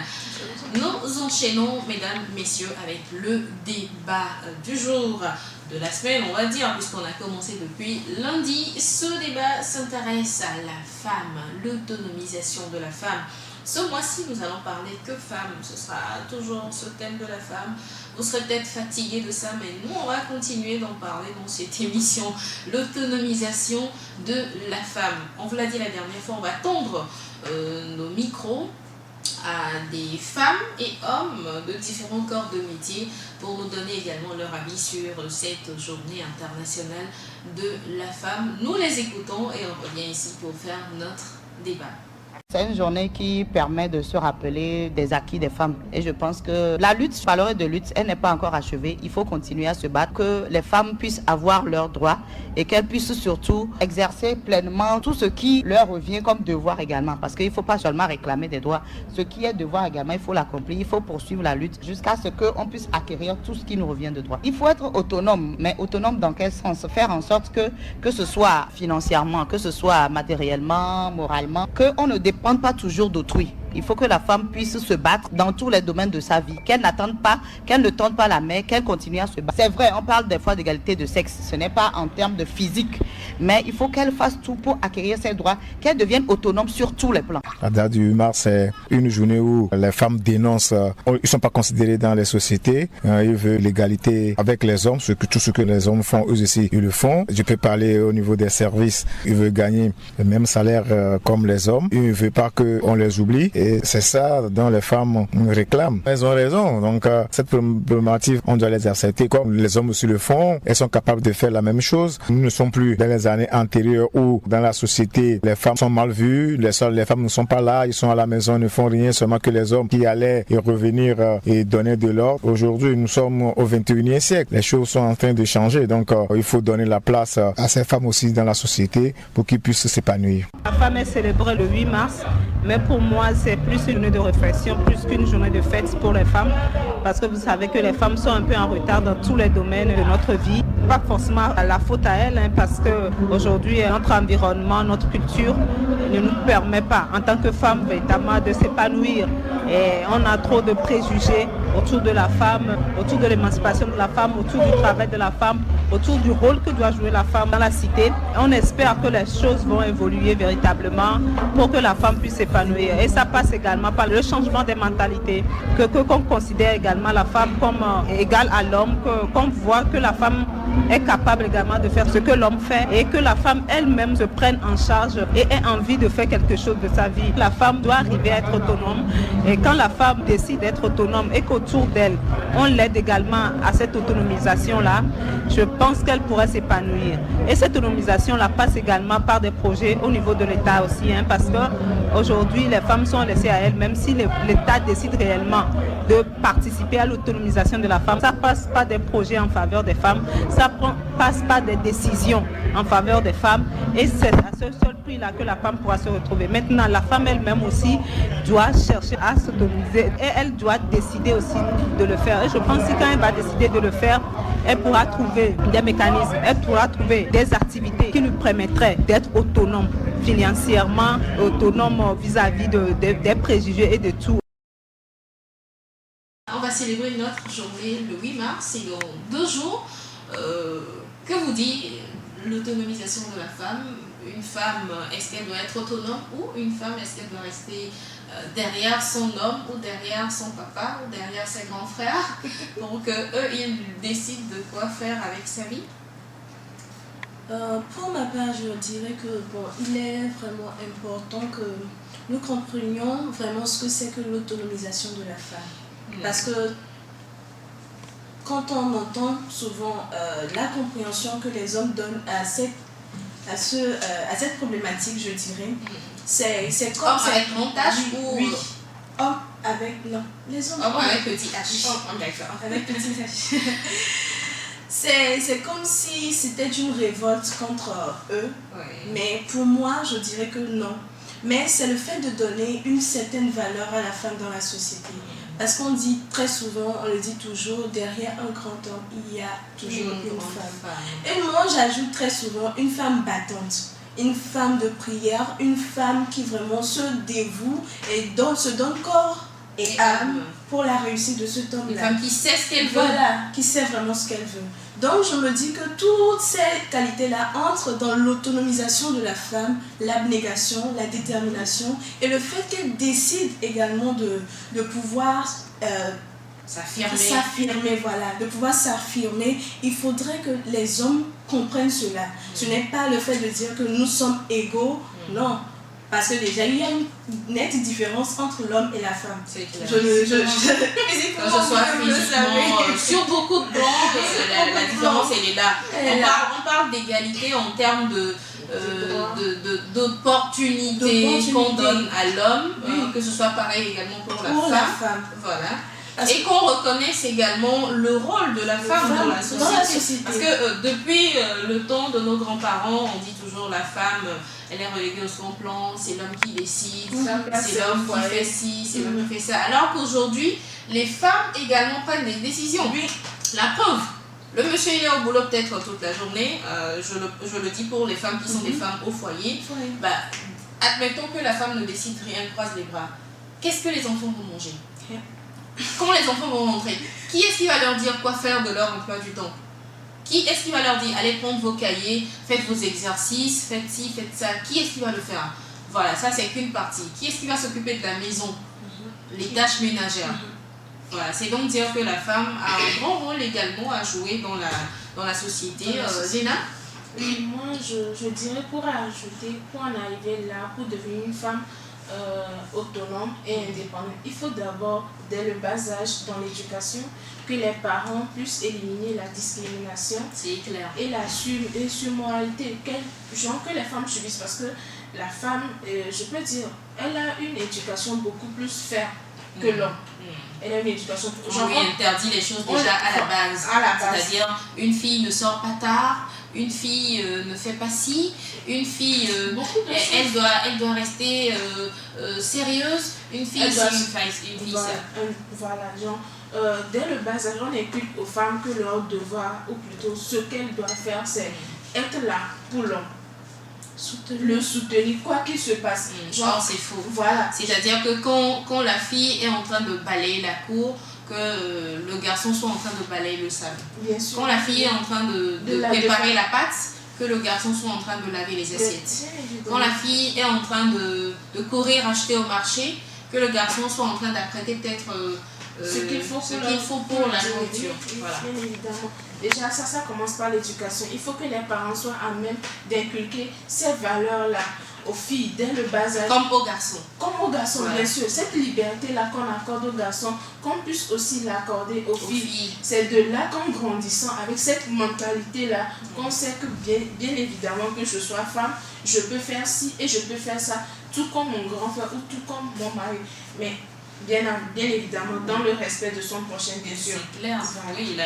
Nous enchaînons, mesdames, messieurs, avec le débat du jour, de la semaine, on va dire, puisqu'on a commencé depuis lundi. Ce débat s'intéresse à la femme, l'autonomisation de la femme. Ce mois-ci, nous allons parler que femmes. Ce sera toujours ce thème de la femme. Vous serez peut-être fatigués de ça, mais nous, on va continuer d'en parler dans cette émission. L'autonomisation de la femme. On vous l'a dit la dernière fois, on va tendre nos micros à des femmes et hommes de différents corps de métier pour nous donner également leur avis sur cette journée internationale de la femme. Nous les écoutons et on revient ici pour faire notre débat. C'est une journée qui permet de se rappeler des acquis des femmes. Et je pense que la lutte, je parlerai de lutte, elle n'est pas encore achevée. Il faut continuer à se battre, que les femmes puissent avoir leurs droits et qu'elles puissent surtout exercer pleinement tout ce qui leur revient comme devoir également. Parce qu'il ne faut pas seulement réclamer des droits. Ce qui est devoir également, il faut l'accomplir. Il faut poursuivre la lutte jusqu'à ce qu'on puisse acquérir tout ce qui nous revient de droit. Il faut être autonome, mais autonome dans quel sens? Faire en sorte que ce soit financièrement, que ce soit matériellement, moralement, qu'on ne dépende pas toujours d'autrui. Il faut que la femme puisse se battre dans tous les domaines de sa vie, qu'elle n'attende pas, qu'elle ne tende pas la main, qu'elle continue à se battre. C'est vrai, on parle des fois d'égalité de sexe, ce n'est pas en termes de physique, mais il faut qu'elle fasse tout pour acquérir ses droits, qu'elle devienne autonome sur tous les plans. La date du 8 mars, c'est une journée où les femmes dénoncent, ils ne sont pas considérés dans les sociétés, ils veulent l'égalité avec les hommes, tout ce que les hommes font, eux aussi, ils le font. Je peux parler au niveau des services, ils veulent gagner le même salaire comme les hommes, ils ne veulent pas qu'on les oublie. Et c'est ça dont les femmes réclament. Elles ont raison. Donc, cette problématique, on doit les accepter comme les hommes aussi le font. Elles sont capables de faire la même chose. Nous ne sommes plus dans les années antérieures où, dans la société, les femmes sont mal vues. Les femmes ne sont pas là. Ils sont à la maison, ils ne font rien. Seulement que les hommes qui allaient et revenir et donner de l'ordre. Aujourd'hui, nous sommes au 21e siècle. Les choses sont en train de changer. Donc, il faut donner la place à ces femmes aussi dans la société pour qu'ils puissent s'épanouir. La femme est célébrée le 8 mars. Mais pour moi, c'est plus une journée de réflexion, plus qu'une journée de fête pour les femmes. Parce que vous savez que les femmes sont un peu en retard dans tous les domaines de notre vie. Pas forcément la faute à elles, parce qu'aujourd'hui, notre environnement, notre culture ne nous permet pas, en tant que femme, véritablement de s'épanouir. Et on a trop de préjugés autour de la femme, autour de l'émancipation de la femme, autour du travail de la femme, autour du rôle que doit jouer la femme dans la cité. Et on espère que les choses vont évoluer véritablement pour que la femme puisse s'épanouir. Et ça passe également par le changement des mentalités, qu'on considère également la femme comme égale à l'homme, qu'on voit que la femme est capable également de faire ce que l'homme fait et que la femme elle-même se prenne en charge et ait envie de faire quelque chose de sa vie. La femme doit arriver à être autonome et quand la femme décide d'être autonome et qu'autour d'elle, on l'aide également à cette autonomisation-là, je pense qu'elle pourrait s'épanouir. Et cette autonomisation-là passe également par des projets au niveau de l'État aussi, parce qu'aujourd'hui, les femmes sont laissées à elles, même si l'État décide réellement de participer à l'autonomisation de la femme. Ça passe par des projets en faveur des femmes, ça passe par des décisions en faveur des femmes et c'est à ce seul prix-là que la femme pourra se retrouver. Maintenant, la femme elle-même aussi doit chercher à s'autonomiser et elle doit décider aussi de le faire. Et je pense que quand elle va décider de le faire, elle pourra trouver des mécanismes, elle pourra trouver des activités qui lui permettraient d'être autonome financièrement, autonome vis-à-vis des préjugés et de tout. On va célébrer notre journée le 8 mars et dans 2 jours. Que vous dit l'autonomisation de la femme? Une femme, est-ce qu'elle doit être autonome ou une femme, est-ce qu'elle doit rester derrière son homme ou derrière son papa ou derrière ses grands frères pour qu'eux, ils décident de quoi faire avec sa vie? Pour ma part, je dirais que il est vraiment important que nous comprenions vraiment ce que c'est que l'autonomisation de la femme. Parce que quand on entend souvent la compréhension que les hommes donnent à cette problématique, je dirais, c'est comme... Homme avec grand H ou... Oui. Homme avec... Non, les hommes... Homme avec petit H. D'accord, avec petit H. C'est comme si c'était une révolte contre eux. Oui. Mais pour moi, je dirais que non. Mais c'est le fait de donner une certaine valeur à la femme dans la société. Parce qu'on dit très souvent, on le dit toujours, derrière un grand homme, il y a toujours une femme. Et moi, j'ajoute très souvent une femme battante, une femme de prière, une femme qui vraiment se dévoue et se donne corps et âme pour la réussite de cet homme-là. Une femme qui sait ce qu'elle veut. Voilà, qui sait vraiment ce qu'elle veut. Donc je me dis que toutes ces qualités-là entrent dans l'autonomisation de la femme, l'abnégation, la détermination et le fait qu'elle décide également de pouvoir s'affirmer, voilà, de pouvoir s'affirmer. Il faudrait que les hommes comprennent cela. Ce n'est pas le fait de dire que nous sommes égaux, non. Parce que déjà, il y a une nette différence entre l'homme et la femme. C'est clair. Physiquement, sur beaucoup de plans, la différence, elle est là. On parle d'égalité en termes d'opportunités qu'on donne à l'homme, que ce soit pareil également pour la femme. Voilà. Et qu'on reconnaisse également le rôle de la femme dans la société. Parce que depuis le temps de nos grands-parents, on dit toujours la femme, elle est reléguée au second plan, c'est l'homme qui décide, c'est l'homme qui fait ci, c'est l'homme qui fait ça. Alors qu'aujourd'hui, les femmes également prennent des décisions. La preuve, le monsieur il est au boulot peut-être toute la journée, je le dis pour les femmes qui sont des femmes au foyer, admettons que la femme ne décide rien, croise les bras. Qu'est-ce que les enfants vont manger? Quand les enfants vont rentrer, qui est-ce qui va leur dire quoi faire de leur emploi du temps? Qui est-ce qui va leur dire allez prendre vos cahiers, faites vos exercices, faites ci, faites ça? Qui est-ce qui va le faire? Voilà, ça c'est qu'une partie. Qui est-ce qui va s'occuper de la maison? Les tâches ménagères. Voilà, c'est donc dire que la femme a un grand rôle également à jouer dans la société. Zéna? Oui, moi je dirais pour ajouter, pour en arriver là, pour devenir une femme autonome et indépendante, il faut d'abord, dès le bas âge, dans l'éducation, que les parents puissent éliminer la discrimination et la surmoralité que les femmes subissent, parce que la femme, je peux dire, elle a une éducation beaucoup plus ferme que l'homme. Elle a une éducation on lui interdit les choses déjà à la base. C'est-à-dire, une fille ne sort pas tard, une fille ne fait pas ci, une fille elle doit rester sérieuse, une fille c'est une fille ça. Voilà, genre, dès le bas âge, on inculque aux femmes que leur devoir, ou plutôt ce qu'elles doivent faire, c'est être là pour l'homme. Le soutenir, quoi qu'il se passe. Genre, c'est faux. Voilà. C'est-à-dire que quand la fille est en train de balayer la cour, que le garçon soit en train de balayer le sable. Bien sûr. Quand la fille est en train de préparer la pâte, que le garçon soit en train de laver les assiettes. Quand la fille est en train de courir acheter au marché, que le garçon soit en train d'apprêter peut-être ce qu'il faut pour la nourriture. Voilà. Bien évidemment. Déjà, ça commence par l'éducation. Il faut que les parents soient à même d'inculquer ces valeurs-là aux filles dès le bas âge. Comme aux garçons. Comme aux garçons, bien sûr. Cette liberté-là qu'on accorde aux garçons, qu'on puisse aussi l'accorder aux filles. C'est de là qu'en grandissant, avec cette mentalité-là, qu'on sait que bien évidemment que je sois femme, je peux faire ci et je peux faire ça, tout comme mon grand frère ou tout comme mon mari. Mais bien évidemment, dans le respect de son prochain, bien sûr. C'est clair. Oui,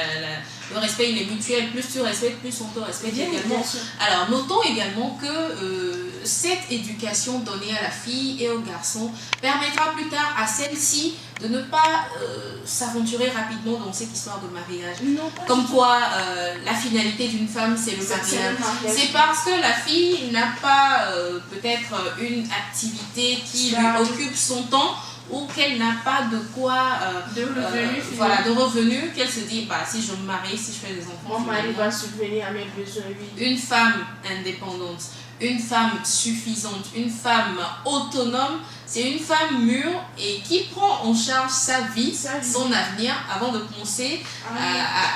le respect, il est mutuel. Plus tu respectes, plus on te respecte également. Alors, notons également que cette éducation donnée à la fille et au garçon permettra plus tard à celle-ci de ne pas s'aventurer rapidement dans cette histoire de mariage. Non, comme quoi, la finalité d'une femme, c'est le mariage. C'est parce que la fille n'a pas peut-être une activité qui lui occupe son temps, ou qu'elle n'a pas de quoi de revenus, qu'elle se dit si je me marie, si je fais des enfants, mon mari va subvenir à mes besoins. Une femme indépendante, une femme suffisante, une femme autonome, c'est une femme mûre et qui prend en charge sa vie, son avenir, avant de penser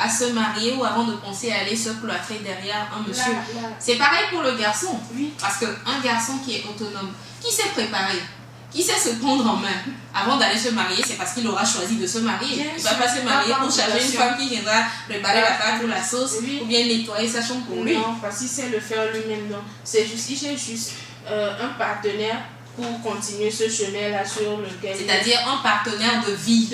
à se marier ou avant de penser à aller se cloîtrer derrière un monsieur. C'est pareil pour le garçon, parce qu'un garçon qui est autonome, qui s'est préparé, qui sait se prendre en main avant d'aller se marier, c'est parce qu'il aura choisi de se marier. Il ne va pas se marier pour charger une femme qui viendra préparer la pâte ou la sauce ou bien nettoyer sa chambre pour lui. Non, parce qu'il sait le faire lui-même, non. C'est juste, il cherche juste un partenaire pour continuer ce chemin-là sur lequel... C'est-à-dire un partenaire de vie.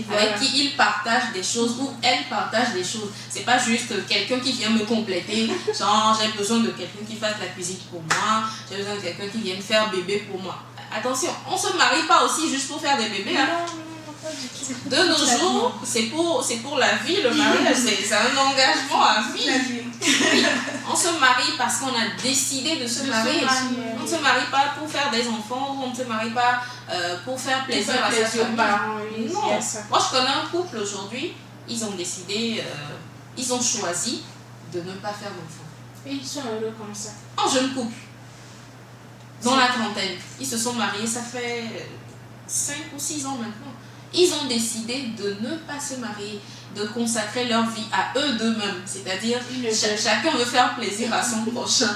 Voilà. Avec qui il partage des choses ou elle partage des choses. C'est pas juste quelqu'un qui vient me compléter. Genre, j'ai besoin de quelqu'un qui fasse la cuisine pour moi. J'ai besoin de quelqu'un qui vienne faire bébé pour moi. Attention, on ne se marie pas aussi juste pour faire des bébés. Hein. Non, pas du tout. De nos jours, c'est pour la vie, le mariage, c'est un engagement à vie. Oui. On se marie parce qu'on a décidé de se marier. On ne se marie pas pour faire des enfants, on ne se marie pas pour faire plaisir à sa famille. Non. Moi, je connais un couple aujourd'hui, ils ont décidé, ils ont choisi de ne pas faire d'enfants. Et ils sont heureux comme ça. Un jeune couple. Dans la trentaine, ils se sont mariés, ça fait 5 ou 6 ans maintenant. Ils ont décidé de ne pas se marier, de consacrer leur vie à eux d'eux-mêmes. C'est-à-dire, chacun veut faire plaisir à son prochain.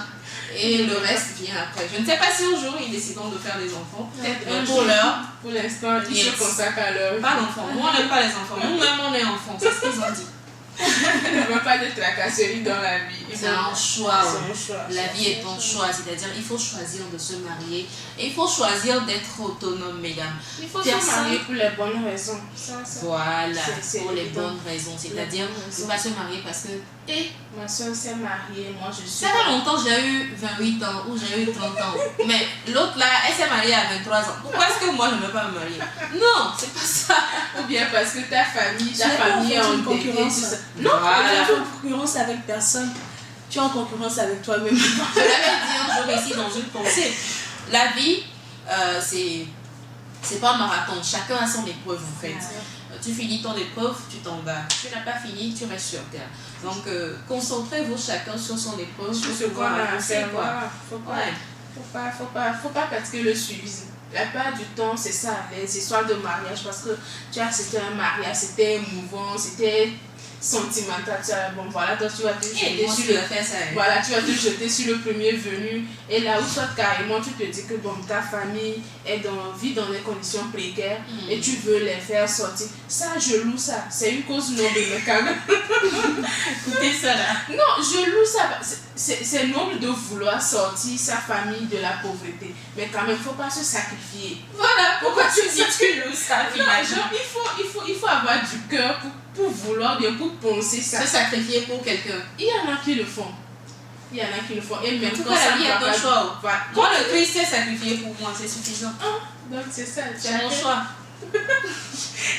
Et le reste vient après. Je ne sais pas si un jour ils décideront de faire des enfants. Peut-être pour l'instant, ils se consacrent à leur vie. Pas d'enfants. Moi, on n'aime pas les enfants. Nous-mêmes, on est enfants. C'est ce qu'ils ont dit. ne veut pas de tracasserie dans la vie. C'est un choix. La vie est un un choix. C'est-à-dire il faut choisir de se marier et il faut choisir d'être autonome, mesdames. Il faut se marier pour les bonnes raisons. Voilà, c'est pour les évident. bonnes raisons. C'est-à-dire ne pas se marier parce que... Ma soeur s'est mariée, moi je suis... Ça fait longtemps, j'ai eu 28 ans ou j'ai eu 30 ans. Mais l'autre là, elle s'est mariée à 23 ans. Pourquoi est-ce que moi je ne veux pas me marier? Non, c'est pas ça. Ou bien parce que ta famille est en concurrence. Non, voilà. Tu es en concurrence avec personne. Tu es en concurrence avec toi-même. Je l'avais dit un jour ici dans une pensée. La vie, c'est pas un marathon. Chacun a son épreuve en fait. Tu finis ton épreuve, tu t'en vas. Tu n'as pas fini, tu restes sur terre. Donc, concentrez-vous chacun sur son épreuve. Sur ce qu'on a à faire. Faut pas pratiquer le suivisme. La plupart du temps, c'est ça, les histoires de mariage. Parce que tu as c'était un mariage, c'était émouvant, c'était sentimental. Bon, voilà, toi tu vas te jeter sur le voilà, tu vas te jeter sur le premier venu. Et là où soit carrément, tu te dis que bon, ta famille vit dans des conditions précaires et tu veux les faire sortir. Ça, je loue ça. C'est une cause noble, mais quand même. Écoutez ça là. Non, je loue ça. C'est noble de vouloir sortir sa famille de la pauvreté. Mais quand même, il ne faut pas se sacrifier. Voilà, pourquoi tu dis que tu loues ça finalement? Il faut avoir du cœur pour vouloir bien, pour penser ça. Se sacrifier pour quelqu'un. Il y en a qui le font. Il y en a qui le font. Et même quand ça vient d'un choix. Moi, le Christ s'est sacrifié pour moi, c'est suffisant. Donc c'est ça. C'est mon choix.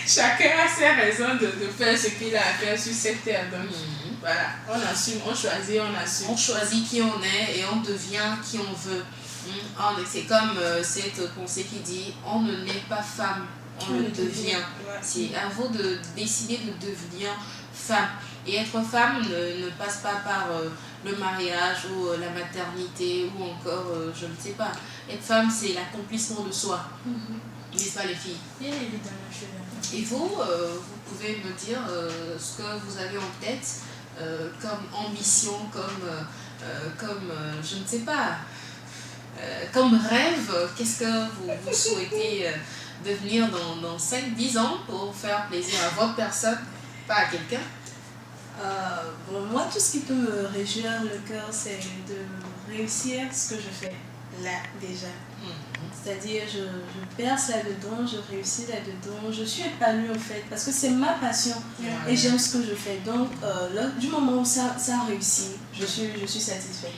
Chacun a ses raisons de faire ce qu'il a à faire sur cette terre. Donc voilà, on assume, on choisit, on assume. On choisit qui on est et on devient qui on veut. C'est comme cette pensée qui dit on ne naît pas femme, on le devient. C'est à vous de décider de devenir femme. Et être femme ne passe pas par le mariage ou la maternité ou encore, je ne sais pas. Être femme, c'est l'accomplissement de soi. N'est-ce pas les filles? Bien évidemment, je suis d'accord. Et vous, vous pouvez me dire ce que vous avez en tête comme ambition, comme je ne sais pas, comme rêve. Qu'est-ce que vous souhaitez devenir dans 5-10 ans pour faire plaisir à votre personne, pas à quelqu'un? Bon, moi, tout ce qui peut me réjouir le cœur, c'est de réussir ce que je fais là déjà. C'est-à-dire, je perce là-dedans, je réussis là-dedans, je suis épanouie en fait, parce que c'est ma passion et j'aime ce que je fais. Donc, là, du moment où ça a réussi, je suis satisfaite.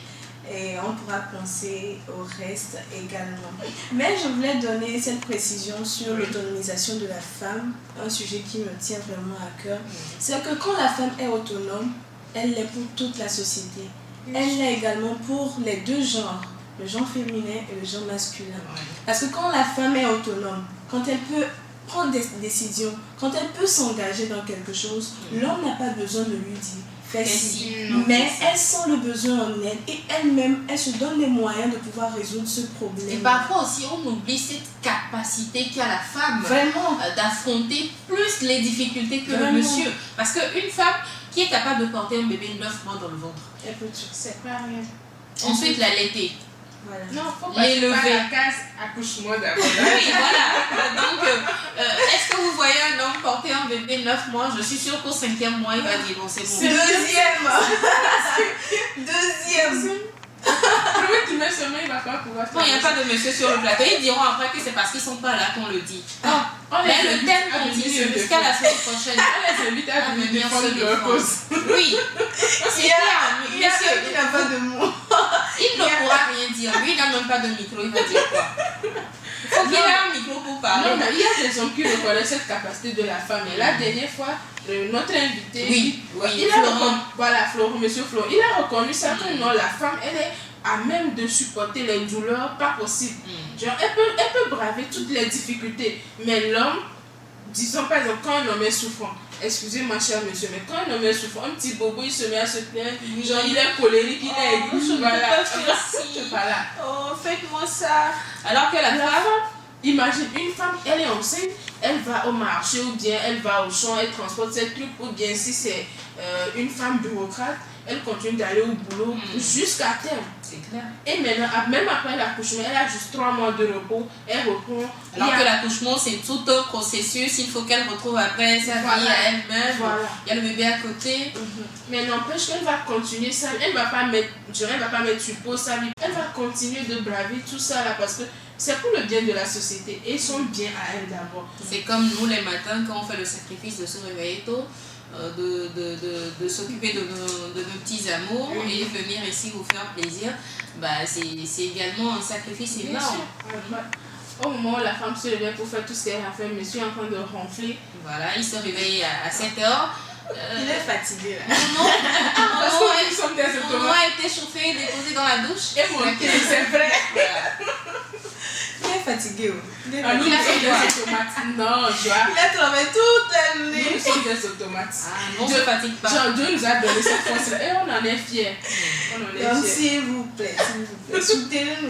Et on pourra penser au reste également. Mais je voulais donner cette précision sur l'autonomisation de la femme, un sujet qui me tient vraiment à cœur. C'est que quand la femme est autonome, elle l'est pour toute la société. Elle l'est également pour les deux genres, le genre féminin et le genre masculin. Parce que quand la femme est autonome, quand elle peut prendre des décisions, quand elle peut s'engager dans quelque chose, l'homme n'a pas besoin de lui dire fais ci. Mais elle sent le besoin en elle et elle-même, elle se donne les moyens de pouvoir résoudre ce problème. Et parfois aussi, on oublie cette capacité qu'a la femme d'affronter plus les difficultés que le monsieur. Parce qu'une femme qui est capable de porter un bébé 9 mois dans le ventre, elle peut tout, c'est pas rien. Ensuite, l'allaiter. Voilà. Non, il faut passer par la case accouchement d'abord. Oui, voilà. Donc, est-ce que vous voyez un homme porter un bébé 9 mois? Je suis sûre qu'au 5e mois, il va dire bon, c'est bon. Deuxième. Le premier semaine, il va pas pouvoir. Non, il n'y a pas de monsieur sur le plateau. Ils diront après que c'est parce qu'ils ne sont pas là qu'on le dit. Mais le thème continue jusqu'à la semaine prochaine. On les invite à venir défendre leur cause. Oui. C'est clair. Monsieur, il n'a pas de mots. Il ne pourra rien dire. Lui, il n'a même pas de micro. Il va dire quoi? Il faut qu'il ait un micro pour parler. Non, mais il y a des hommes qui reconnaissent cette capacité de la femme. Et la dernière fois, notre invité, Florent, monsieur Florent, il a reconnu ça que non, la femme, elle est à même de supporter les douleurs, pas possible. Genre, elle peut braver toutes les difficultés, mais l'homme, disons par exemple, quand un homme est souffrant, excusez-moi cher monsieur, mais quand un homme est souffrant, un petit bobo, il se met à se plaindre, genre il est colérique, il est aigu, voilà. Oh, faites-moi ça. Alors que la femme, imagine une femme, elle est enceinte, elle va au marché ou bien elle va au champ, elle transporte ses trucs, ou bien si c'est une femme bureaucrate, elle continue d'aller au boulot jusqu'à terme. C'est clair. Et maintenant, même après l'accouchement, elle a juste 3 mois de repos, elle reprend. Alors que l'accouchement, c'est tout un processus, il faut qu'elle retrouve après sa vie à elle-même. Voilà. Il y a le bébé à côté. Mais n'empêche qu'elle va continuer ça, elle ne va pas mettre, sur pause sa vie. Elle va continuer de braver tout ça là parce que c'est pour le bien de la société et son bien à elle d'abord. C'est comme nous les matins quand on fait le sacrifice de se réveiller tôt, de s'occuper de nos petits amours et venir ici vous faire plaisir. Bah, c'est également un sacrifice énorme. Au moment où la femme se réveille pour faire tout ce qu'elle a fait, monsieur est en train de ronfler. Voilà, il se réveille à 7 heures. Il est fatigué là. Parce que nous sommes des Mon nom a été chauffé, déposé dans la douche. Et monté, c'est vrai. Il est fatigué. Nous sommes des automates. Non, Joa. Il a travaillé toute la Nous journée. sommes des automates. On ne se fatigue pas. Dieu nous a donné cette force et on en est fiers. Donc s'il vous plaît, soutenez-nous.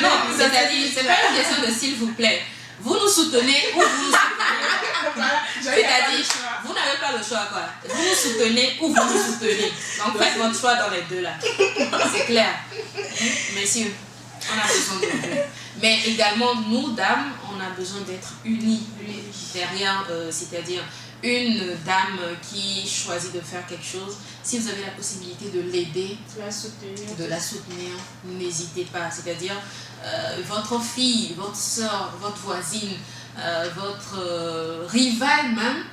Non, c'est-à-dire, c'est pas une question de s'il vous plaît. Vous nous soutenez ou vous nous soutenez. C'est-à-dire, vous n'avez pas le choix, quoi. Vous nous soutenez ou vous nous soutenez. Donc faites votre choix dans les deux là. C'est clair. Messieurs, on a besoin de vous. Mais également, nous, dames, on a besoin d'être unis derrière, c'est-à-dire une dame qui choisit de faire quelque chose. Si vous avez la possibilité de l'aider, de la soutenir, n'hésitez pas. C'est-à-dire votre fille, votre soeur, votre voisine, votre rivale même,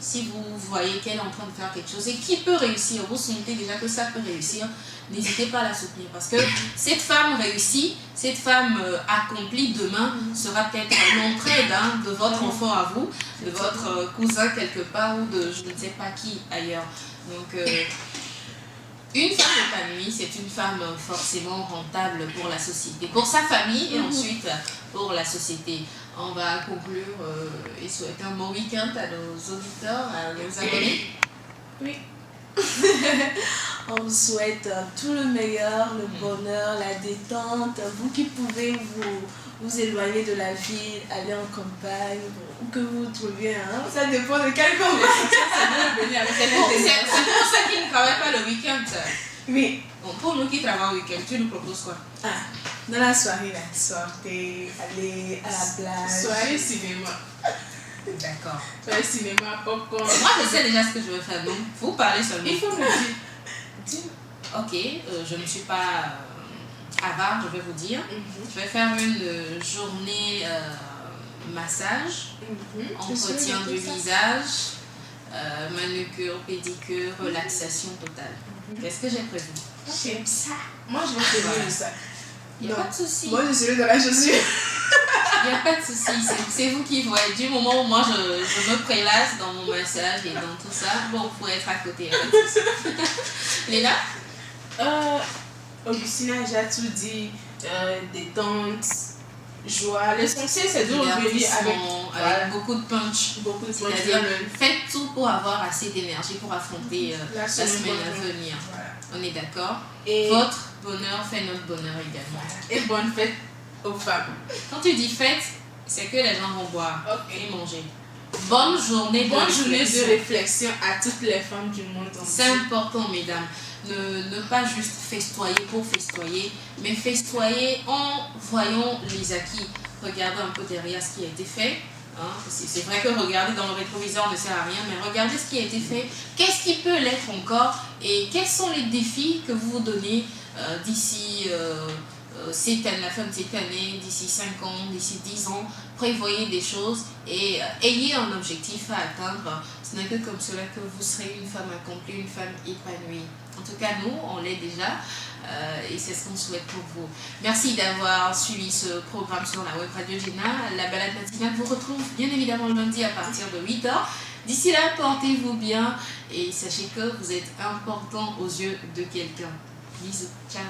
si vous voyez qu'elle est en train de faire quelque chose et qui peut réussir, vous sentez déjà que ça peut réussir, n'hésitez pas à la soutenir parce que cette femme réussie, cette femme accomplie demain sera peut-être l'entraide de votre enfant à vous, de votre cousin quelque part ou de je ne sais pas qui ailleurs. Donc une femme épanouie, c'est une femme forcément rentable pour la société, pour sa famille et ensuite pour la société. On va conclure et souhaiter un bon week-end à nos auditeurs, à nos abonnés. Oui. On vous souhaite tout le meilleur, le bonheur, la détente. Vous qui pouvez vous éloigner de la ville, aller en campagne, ou que vous trouviez, ça dépend de quel conversation ça venir avec C'est pour ceux qui ne travaillent pas le week-end. Oui. Bon, pour nous qui travaillons le week-end, tu nous proposes quoi? Dans la soirée, sortez, aller à la plage. Soirée cinéma. D'accord. Soirée cinéma, popcorn. Moi, je sais déjà ce que je veux faire, donc vous parlez seulement. Il faut me dire. Ok, je ne suis pas avare, je vais vous dire. Je vais faire une journée massage, entretien du visage, manucure, pédicure, relaxation totale. Qu'est-ce que j'ai prévu? J'aime ça. Moi, je vais te dire ça. Il n'y a pas de souci. Moi, je suis dans la chaussure. Il n'y a pas de souci. C'est vous qui voyez. Du moment où moi, je me prélasse dans mon massage et dans tout ça, bon, vous pourrez être à côté. Léna? Augustine a déjà tout dit. Détente, joie. L'essentiel, c'est de revenir avec beaucoup de punch. C'est-à-dire, faites tout pour avoir assez d'énergie pour affronter la semaine à venir. Voilà. On est d'accord? Et votre bonheur fait notre bonheur également. Et bonne fête aux femmes. Quand tu dis fête, c'est que les gens vont boire et manger. Bonne journée de réflexion à toutes les femmes du monde entier. C'est important, mesdames. Ne pas juste festoyer pour festoyer, mais festoyer en voyant les acquis. Regardez un peu derrière ce qui a été fait. C'est vrai que regarder dans le rétroviseur ne sert à rien, mais regardez ce qui a été fait. Qu'est-ce qui peut l'être encore et quels sont les défis que vous vous donnez d'ici la fin de cette année, d'ici 5 ans, d'ici 10 ans. Prévoyez des choses et ayez un objectif à atteindre. Ce n'est que comme cela que vous serez une femme accomplie, une femme épanouie. En tout cas, nous, on l'est déjà et c'est ce qu'on souhaite pour vous. Merci d'avoir suivi ce programme sur la web radio Géna. La balade matinale vous retrouve bien évidemment le lundi à partir de 8h. D'ici là, portez-vous bien et sachez que vous êtes important aux yeux de quelqu'un. Bisous, ciao.